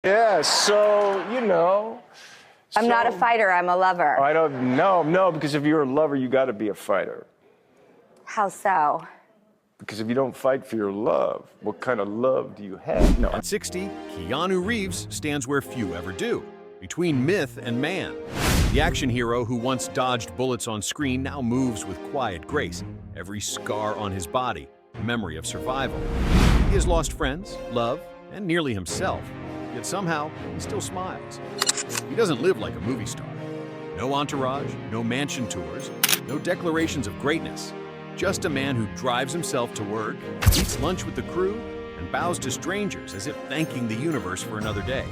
Yeah, so, you know. I'm not a fighter, I'm a lover. I don't know, no, because if you're a lover, you got to be a fighter. How so? Because if you don't fight for your love, what kind of love do you have? No. At 60, Keanu Reeves stands where few ever do, between myth and man. The action hero who once dodged bullets on screen now moves with quiet grace, every scar on his body, a memory of survival. He has lost friends, love, and nearly himself, yet somehow he still smiles. He doesn't live like a movie star. No entourage, no mansion tours, no declarations of greatness. Just a man who drives himself to work, eats lunch with the crew, and bows to strangers as if thanking the universe for another day.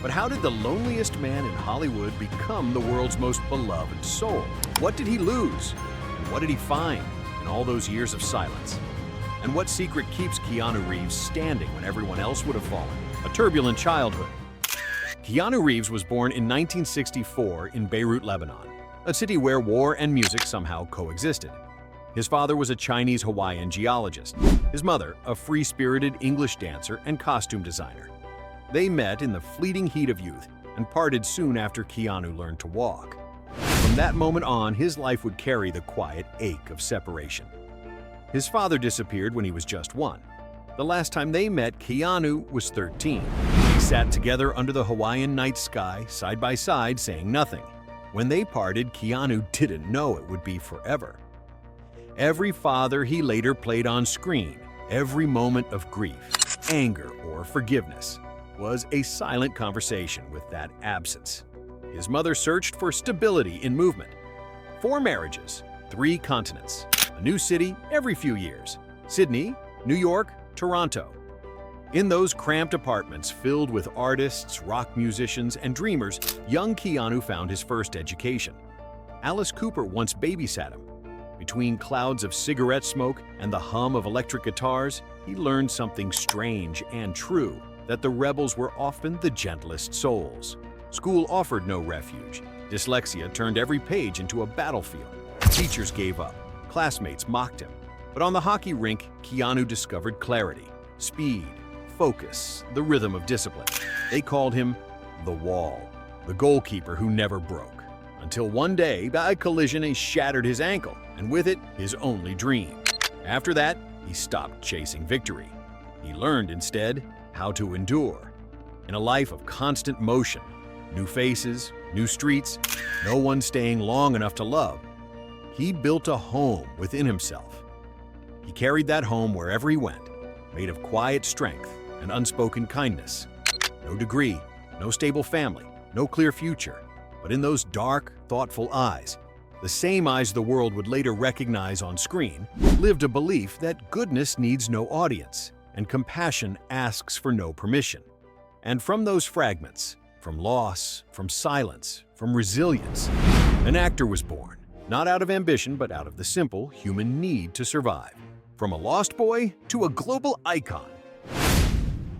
But how did the loneliest man in Hollywood become the world's most beloved soul? What did he lose? And what did he find in all those years of silence? And what secret keeps Keanu Reeves standing when everyone else would have fallen? A turbulent childhood. Keanu Reeves was born in 1964 in Beirut, Lebanon, a city where war and music somehow coexisted. His father was a Chinese-Hawaiian geologist, his mother a free-spirited English dancer and costume designer. They met in the fleeting heat of youth and parted soon after Keanu learned to walk. From that moment on, his life would carry the quiet ache of separation. His father disappeared when he was just 1. The last time they met, Keanu was 13. They sat together under the Hawaiian night sky, side by side, saying nothing. When they parted, Keanu didn't know it would be forever. Every father he later played on screen, every moment of grief, anger, or forgiveness was a silent conversation with that absence. His mother searched for stability in movement. 4 marriages, 3 continents, a new city every few years, Sydney, New York, Toronto. In those cramped apartments filled with artists, rock musicians, and dreamers, young Keanu found his first education. Alice Cooper once babysat him. Between clouds of cigarette smoke and the hum of electric guitars, he learned something strange and true, that the rebels were often the gentlest souls. School offered no refuge. Dyslexia turned every page into a battlefield. Teachers gave up. Classmates mocked him. But on the hockey rink, Keanu discovered clarity, speed, focus, the rhythm of discipline. They called him the Wall, the goalkeeper who never broke. Until one day, a collision shattered his ankle, and with it, his only dream. After that, he stopped chasing victory. He learned instead how to endure. In a life of constant motion, new faces, new streets, no one staying long enough to love, he built a home within himself. He carried that home wherever he went, made of quiet strength and unspoken kindness. No degree, no stable family, no clear future. But in those dark, thoughtful eyes, the same eyes the world would later recognize on screen, lived a belief that goodness needs no audience and compassion asks for no permission. And from those fragments, from loss, from silence, from resilience, an actor was born, not out of ambition but out of the simple human need to survive. From a lost boy to a global icon.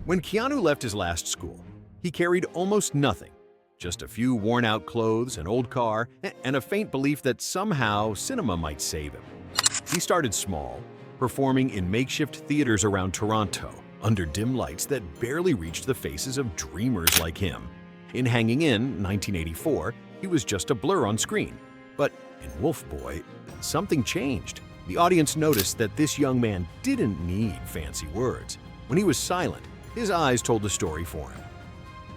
When Keanu left his last school, he carried almost nothing. Just a few worn-out clothes, an old car, and a faint belief that somehow cinema might save him. He started small, performing in makeshift theaters around Toronto, under dim lights that barely reached the faces of dreamers like him. In Hanging In, 1984, he was just a blur on screen. But in Wolf Boy, something changed. The audience noticed that this young man didn't need fancy words. When he was silent, his eyes told the story for him.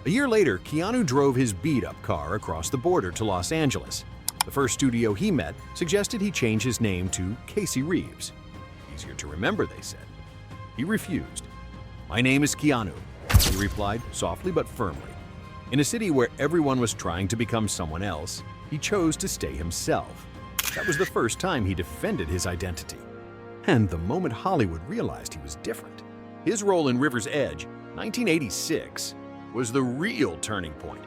A year later, Keanu drove his beat-up car across the border to Los Angeles. The first studio he met suggested he change his name to Casey Reeves. Easier to remember, they said. He refused. "My name is Keanu," he replied, softly but firmly. In a city where everyone was trying to become someone else, he chose to stay himself. That was the first time he defended his identity. And the moment Hollywood realized he was different. His role in River's Edge, 1986, was the real turning point.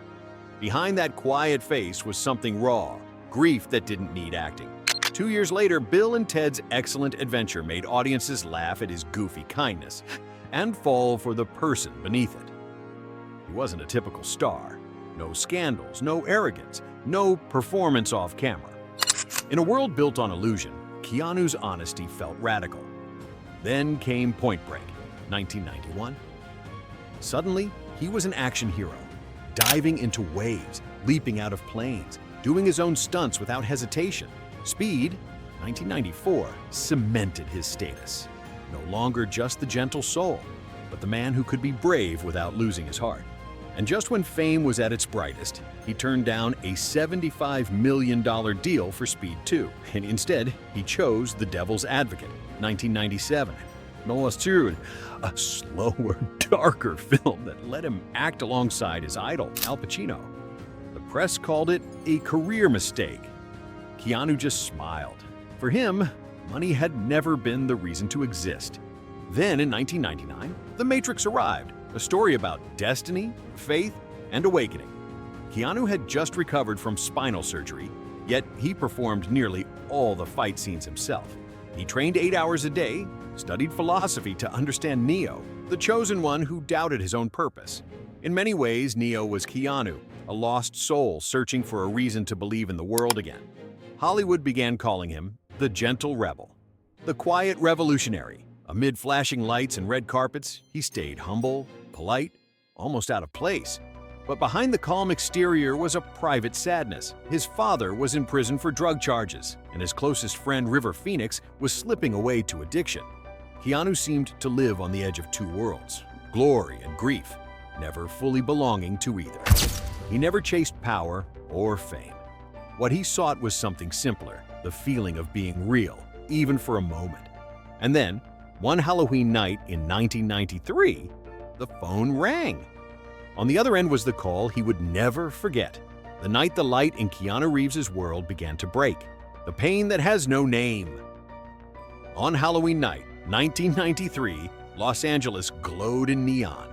Behind that quiet face was something raw, grief that didn't need acting. 2 years later, Bill and Ted's Excellent Adventure made audiences laugh at his goofy kindness and fall for the person beneath it. He wasn't a typical star. No scandals, no arrogance, no performance off camera. In a world built on illusion, Keanu's honesty felt radical. Then came Point Break, 1991. Suddenly, He was an action hero, diving into waves, leaping out of planes, doing his own stunts without hesitation. Speed, 1994, cemented his status. No longer just the gentle soul, but the man who could be brave without losing his heart. And just when fame was at its brightest, he turned down a $75 million deal for Speed 2, and instead, he chose The Devil's Advocate, 1997. Molested, a slower, darker film that let him act alongside his idol, Al Pacino. The press called it a career mistake. Keanu just smiled. For him, money had never been the reason to exist. Then, in 1999, The Matrix arrived, a story about destiny, faith, and awakening. Keanu had just recovered from spinal surgery, yet he performed nearly all the fight scenes himself. He trained 8 hours a day, studied philosophy to understand Neo, the chosen one who doubted his own purpose. In many ways, Neo was Keanu, a lost soul searching for a reason to believe in the world again. Hollywood began calling him the gentle rebel, the quiet revolutionary. Amid flashing lights and red carpets, he stayed humble, polite, almost out of place. But behind the calm exterior was a private sadness. His father was in prison for drug charges, and his closest friend River Phoenix was slipping away to addiction. Keanu seemed to live on the edge of two worlds, glory and grief, never fully belonging to either. He never chased power or fame. What he sought was something simpler, the feeling of being real, even for a moment. And then, one Halloween night in 1993, the phone rang. On the other end was the call he would never forget, the night the light in Keanu Reeves' world began to break, the pain that has no name. On Halloween night, 1993, Los Angeles glowed in neon.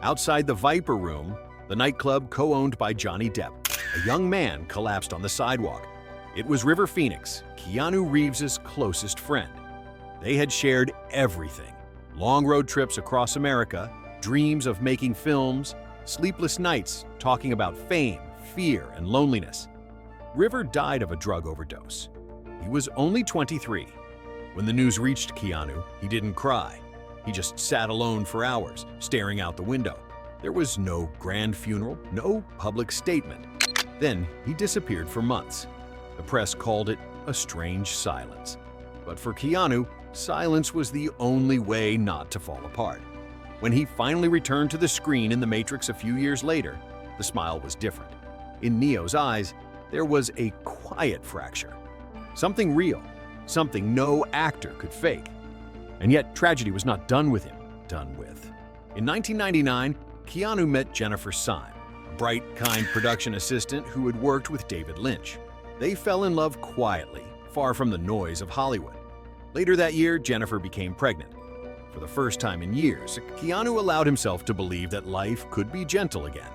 Outside the Viper Room, the nightclub co-owned by Johnny Depp, a young man collapsed on the sidewalk. It was River Phoenix, Keanu Reeves' closest friend. They had shared everything: long road trips across America, dreams of making films, sleepless nights talking about fame, fear, and loneliness. River died of a drug overdose. He was only 23. When the news reached Keanu, he didn't cry. He just sat alone for hours, staring out the window. There was no grand funeral, no public statement. Then he disappeared for months. The press called it a strange silence. But for Keanu, silence was the only way not to fall apart. When he finally returned to the screen in The Matrix a few years later, the smile was different. In Neo's eyes, there was a quiet fracture. Something real, something no actor could fake. And yet, tragedy was not done with him. In 1999, Keanu met Jennifer Syme, a bright, kind production assistant who had worked with David Lynch. They fell in love quietly, far from the noise of Hollywood. Later that year, Jennifer became pregnant. For the first time in years, Keanu allowed himself to believe that life could be gentle again.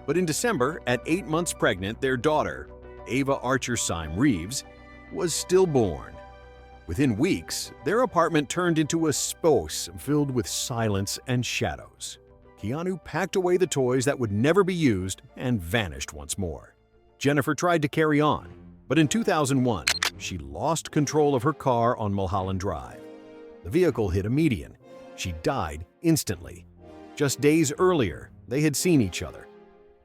But in December, at 8 months pregnant, their daughter, Ava Archer Syme Reeves, was stillborn. Within weeks, their apartment turned into a space filled with silence and shadows. Keanu packed away the toys that would never be used and vanished once more. Jennifer tried to carry on, but in 2001, she lost control of her car on Mulholland Drive. The vehicle hit a median. She died instantly. Just days earlier, they had seen each other,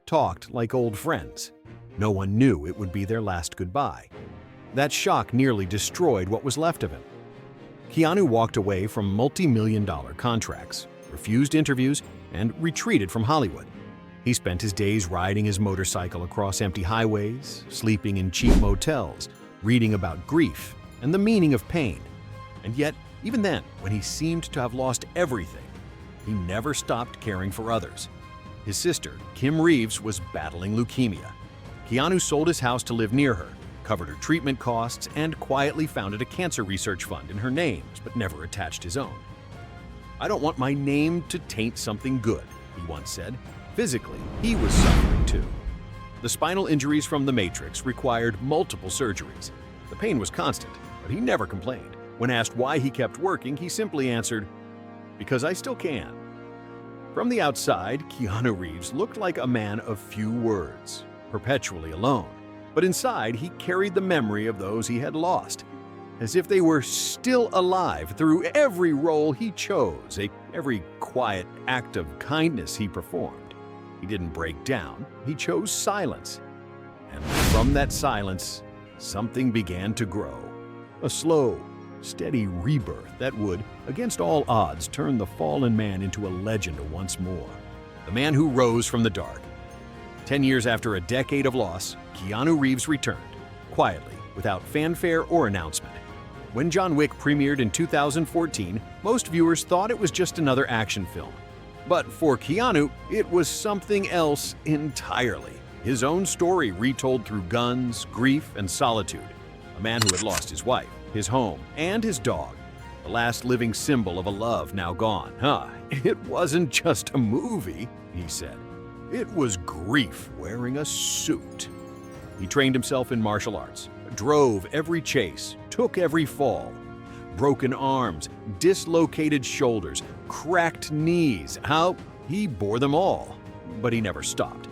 talked like old friends. No one knew it would be their last goodbye. That shock nearly destroyed what was left of him. Keanu walked away from multi-million-dollar contracts, refused interviews, and retreated from Hollywood. He spent his days riding his motorcycle across empty highways, sleeping in cheap motels, reading about grief and the meaning of pain. And yet, even then, when he seemed to have lost everything, he never stopped caring for others. His sister, Kim Reeves, was battling leukemia. Keanu sold his house to live near her, covered her treatment costs, and quietly founded a cancer research fund in her name, but never attached his own. "I don't want my name to taint something good," he once said. Physically, he was suffering too. The spinal injuries from The Matrix required multiple surgeries. The pain was constant, but he never complained. When asked why he kept working, he simply answered, "Because I still can." From the outside, Keanu Reeves looked like a man of few words, perpetually alone. But inside, he carried the memory of those he had lost, as if they were still alive through every role he chose, every quiet act of kindness he performed. He didn't break down, he chose silence. And from that silence, something began to grow. A slow, steady rebirth that would, against all odds, turn the fallen man into a legend once more. The man who rose from the dark. 10 years after a decade of loss, Keanu Reeves returned, quietly, without fanfare or announcement. When John Wick premiered in 2014, most viewers thought it was just another action film. But for Keanu, it was something else entirely. His own story retold through guns, grief, and solitude. A man who had lost his wife, his home, and his dog. The last living symbol of a love now gone. It wasn't just a movie, he said. It was grief wearing a suit. He trained himself in martial arts, drove every chase, took every fall. Broken arms, dislocated shoulders, cracked knees. He bore them all, but he never stopped.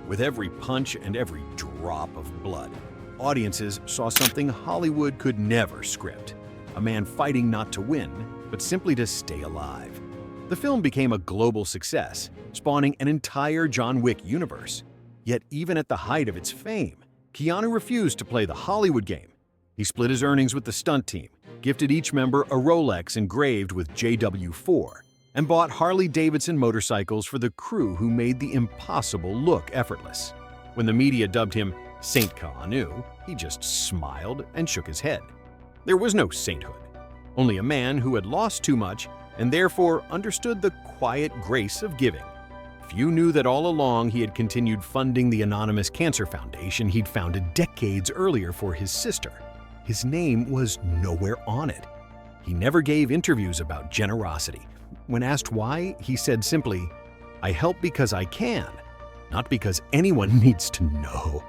With every punch and every drop of blood, audiences saw something Hollywood could never script. A man fighting not to win, but simply to stay alive. The film became a global success, spawning an entire John Wick universe. Yet even at the height of its fame, Keanu refused to play the Hollywood game. He split his earnings with the stunt team, gifted each member a Rolex engraved with JW4, and bought Harley-Davidson motorcycles for the crew who made the impossible look effortless. When the media dubbed him Saint Keanu, he just smiled and shook his head. There was no sainthood, only a man who had lost too much and therefore understood the quiet grace of giving. Few knew that all along he had continued funding the anonymous cancer foundation he'd founded decades earlier for his sister. His name was nowhere on it. He never gave interviews about generosity. When asked why, he said simply, "I help because I can, not because anyone needs to know."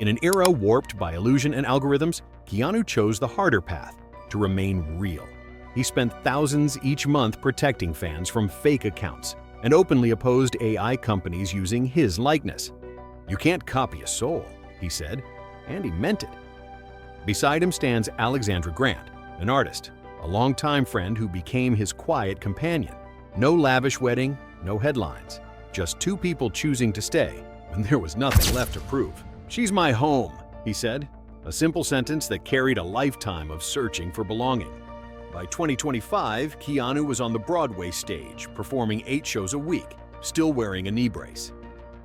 In an era warped by illusion and algorithms, Keanu chose the harder path, to remain real. He spent thousands each month protecting fans from fake accounts and openly opposed AI companies using his likeness. "You can't copy a soul," he said, and he meant it. Beside him stands Alexandra Grant, an artist, a longtime friend who became his quiet companion. No lavish wedding, no headlines, just two people choosing to stay when there was nothing left to prove. "She's my home," he said, a simple sentence that carried a lifetime of searching for belonging. By 2025, Keanu was on the Broadway stage, performing 8 shows a week, still wearing a knee brace.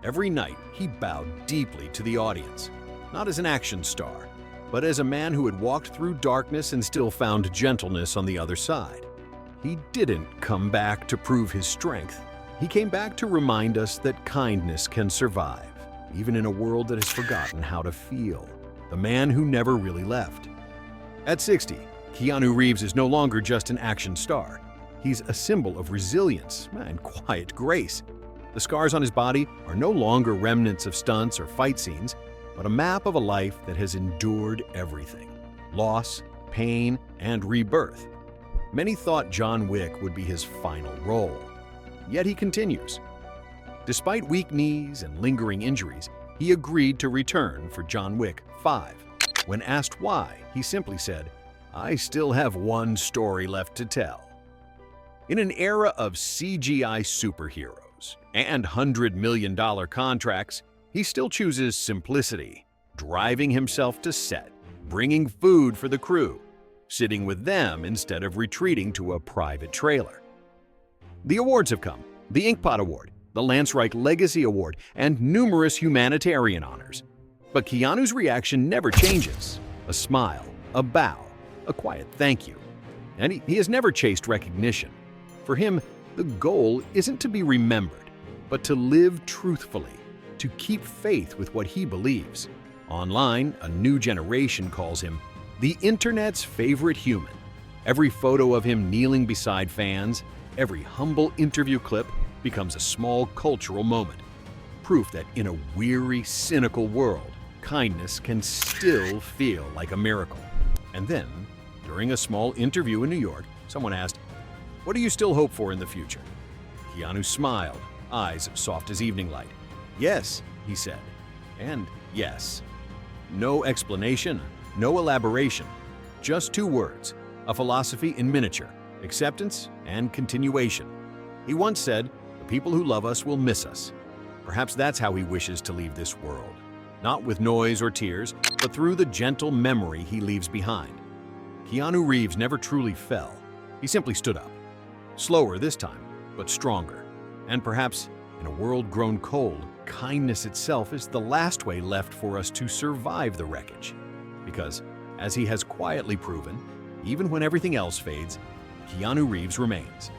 Every night, he bowed deeply to the audience, not as an action star, but as a man who had walked through darkness and still found gentleness on the other side. He didn't come back to prove his strength. He came back to remind us that kindness can survive, even in a world that has forgotten how to feel. The man who never really left. At 60, Keanu Reeves is no longer just an action star. He's a symbol of resilience and quiet grace. The scars on his body are no longer remnants of stunts or fight scenes, but a map of a life that has endured everything: loss, pain, and rebirth. Many thought John Wick would be his final role. Yet he continues. Despite weak knees and lingering injuries, he agreed to return for John Wick 5. When asked why, he simply said, "I still have one story left to tell." In an era of CGI superheroes and $100 million contracts, he still chooses simplicity, driving himself to set, bringing food for the crew, sitting with them instead of retreating to a private trailer. The awards have come: the Inkpot Award, the Lance Reich Legacy Award, and numerous humanitarian honors. But Keanu's reaction never changes. A smile, a bow, a quiet thank you. And he has never chased recognition. For him, the goal isn't to be remembered, but to live truthfully, to keep faith with what he believes. Online, a new generation calls him the internet's favorite human. Every photo of him kneeling beside fans, every humble interview clip becomes a small cultural moment. Proof that in a weary, cynical world, kindness can still feel like a miracle. And then, during a small interview in New York, someone asked, "What do you still hope for in the future?" Keanu smiled, eyes soft as evening light. "Yes," he said, and yes. No explanation, no elaboration, just 2 words, a philosophy in miniature: acceptance and continuation. He once said, "The people who love us will miss us. Perhaps that's how he wishes to leave this world. Not with noise or tears, but through the gentle memory he leaves behind. Keanu Reeves never truly fell. He simply stood up. Slower this time, but stronger. And perhaps, in a world grown cold, kindness itself is the last way left for us to survive the wreckage. Because, as he has quietly proven, even when everything else fades, Keanu Reeves remains.